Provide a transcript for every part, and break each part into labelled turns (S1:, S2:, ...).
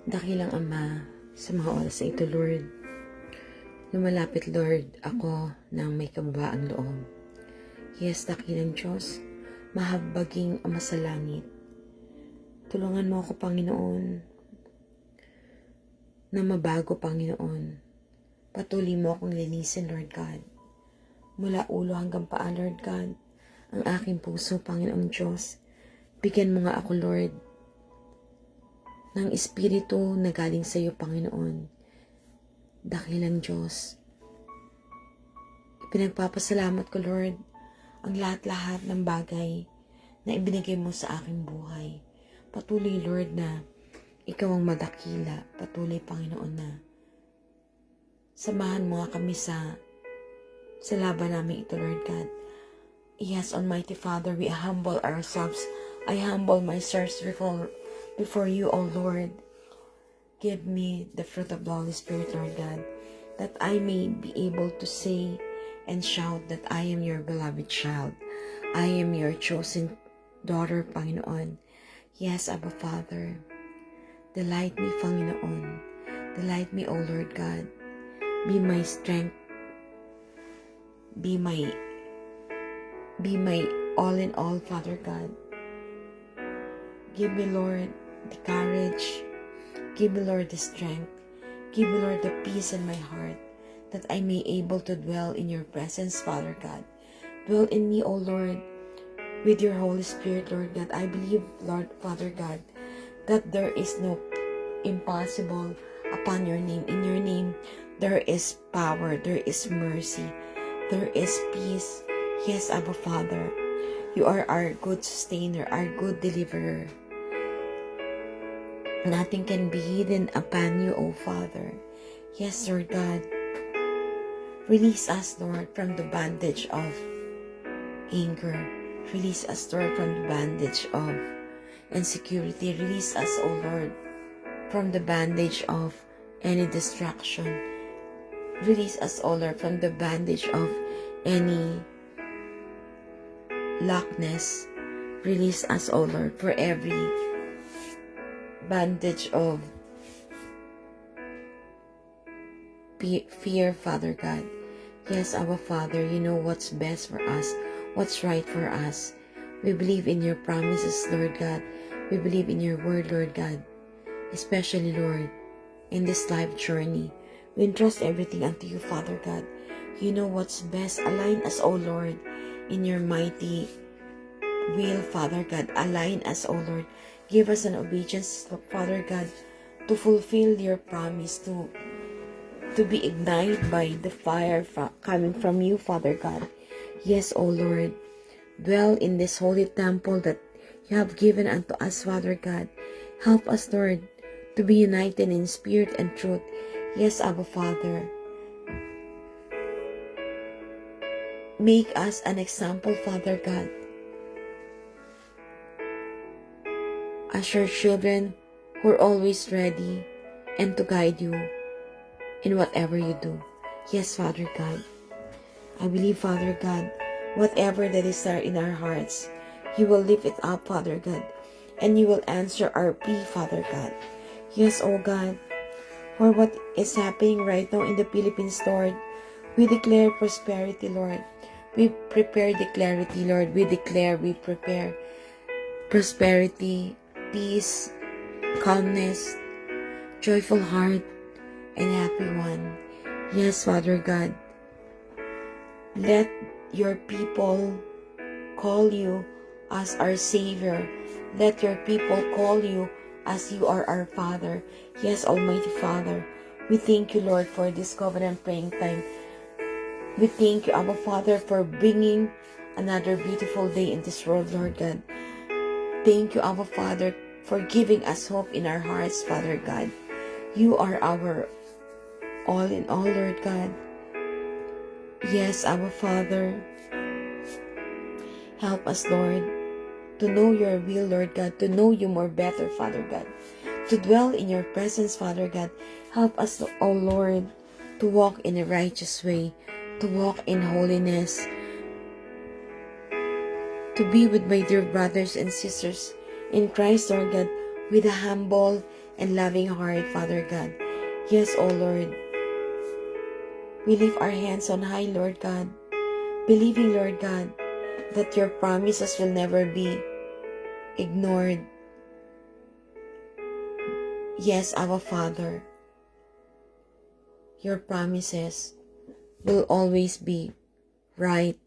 S1: Dakilang Ama, sa mga oras na ito, Lord, lumalapit, Lord, ako ng may kababaang loob. Yes, dakilang Diyos, mahabaging Ama sa langit. Tulungan mo ako, Panginoon, na mabago, Panginoon. Patuloy mo akong linisin, Lord God. Mula ulo hanggang paa, Lord God, ang aking puso, Panginoong Diyos. Bigyan mo nga ako, Lord, ng Espiritu na galing sa iyo, Panginoon. Dakilang Diyos, pinagpapasalamat ko, Lord, ang lahat-lahat ng bagay na ibinigay mo sa aking buhay. Patuloy, Lord, na ikaw ang madakila. Patuloy, Panginoon, na samahan mo nga kami sa laban namin ito, Lord God. Yes, Almighty Father, we humble ourselves. I humble myself before you, O Lord. Give me the fruit of the Holy Spirit, Lord God, that I may be able to say and shout that I am your beloved child. I am your chosen daughter, Panginoon. Yes, Abba Father. Delight me, Panginoon. Delight me, O Lord God. Be my strength. Be my all in all, Father God. Give me, Lord, the courage. Give me, Lord, the strength. Give me, Lord, the peace in my heart, that I may able to dwell in your presence, Father God. Dwell in me, O Lord, with your Holy Spirit, Lord God. I believe, Lord, Father God, that there is no impossible upon your name. In your name, there is power, there is mercy, there is peace. Yes, Abba Father, you are our good sustainer, our good deliverer. Nothing can be hidden upon you, O Father. Yes, Lord God. Release us, Lord, from the bondage of anger. Release us, Lord, from the bondage of insecurity. Release us, O Lord, from the bondage of any distraction. Release us, O Lord, from the bondage of any lackness. Release us, O Lord, for every bandage of fear, Father God. Yes, our Father, you know what's best for us, what's right for us. We believe in your promises, Lord God. We believe in your word, Lord God. Especially, Lord, in this life journey, we entrust everything unto you, Father God. You know what's best. Align us, O Lord, in your mighty will, Father God. Align us, O Lord. Give us an obedience, Father God, to fulfill your promise, to be ignited by the fire coming from you, Father God. Yes, O Lord, dwell in this holy temple that you have given unto us, Father God. Help us, Lord, to be united in spirit and truth. Yes, Abba Father. Make us an example, Father God, as your children who are always ready and to guide you in whatever you do. Yes, Father God. I believe, Father God, whatever that is there in our hearts, you will lift it up, Father God, and you will answer our plea, Father God. Yes, oh God, for what is happening right now in the Philippines, Lord, we declare prosperity, Lord. We prepare the clarity, Lord. We prepare prosperity, peace, calmness, joyful heart, and happy one. Yes, Father God, let your people call you as our Savior. Let your people call you as you are our Father. Yes, Almighty Father, we thank you, Lord, for this covenant praying time. We thank you, Abba Father, for bringing another beautiful day in this world, Lord God. Thank you, Abba Father, for giving us hope in our hearts, Father God. You are our all in all, Lord God. Yes, Abba Father, help us, Lord, to know your will, Lord God, to know you more better, Father God, to dwell in your presence, Father God. Help us, O Lord, to walk in a righteous way, to walk in holiness, to be with my dear brothers and sisters in Christ, Lord God, with a humble and loving heart, Father God. Yes, O Lord. We lift our hands on high, Lord God, believing, Lord God, that your promises will never be ignored. Yes, our Father, your promises will always be right.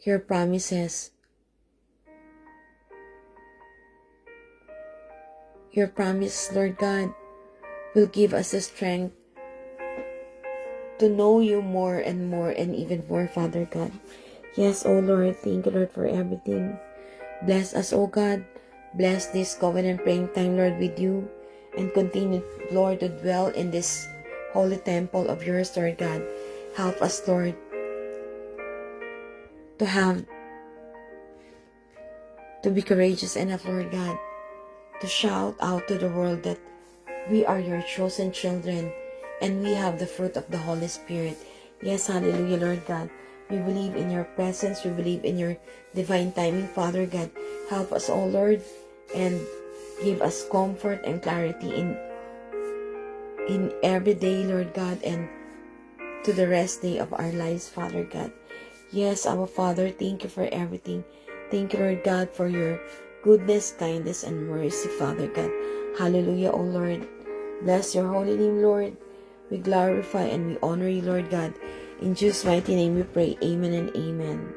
S1: Your promises, Lord God, will give us the strength to know you more and even more, Father God. Yes, O Lord, thank you, Lord, for everything. Bless us, O God. Bless this covenant praying time, Lord, with you. And continue, Lord, to dwell in this holy temple of yours, Lord God. Help us, Lord, to be courageous enough, Lord God, to shout out to the world that we are your chosen children and we have the fruit of the Holy Spirit. Yes, hallelujah, Lord God. We believe in your presence. We believe in your divine timing, Father God. Help us, O Lord, and give us comfort and clarity in every day, Lord God, and to the rest day of our lives, Father God. Yes, our Father, thank you for everything. Thank you, Lord God, for your goodness, kindness, and mercy, Father God. Hallelujah, O Lord. Bless your holy name, Lord. We glorify and we honor you, Lord God. In Jesus' mighty name we pray. Amen and amen.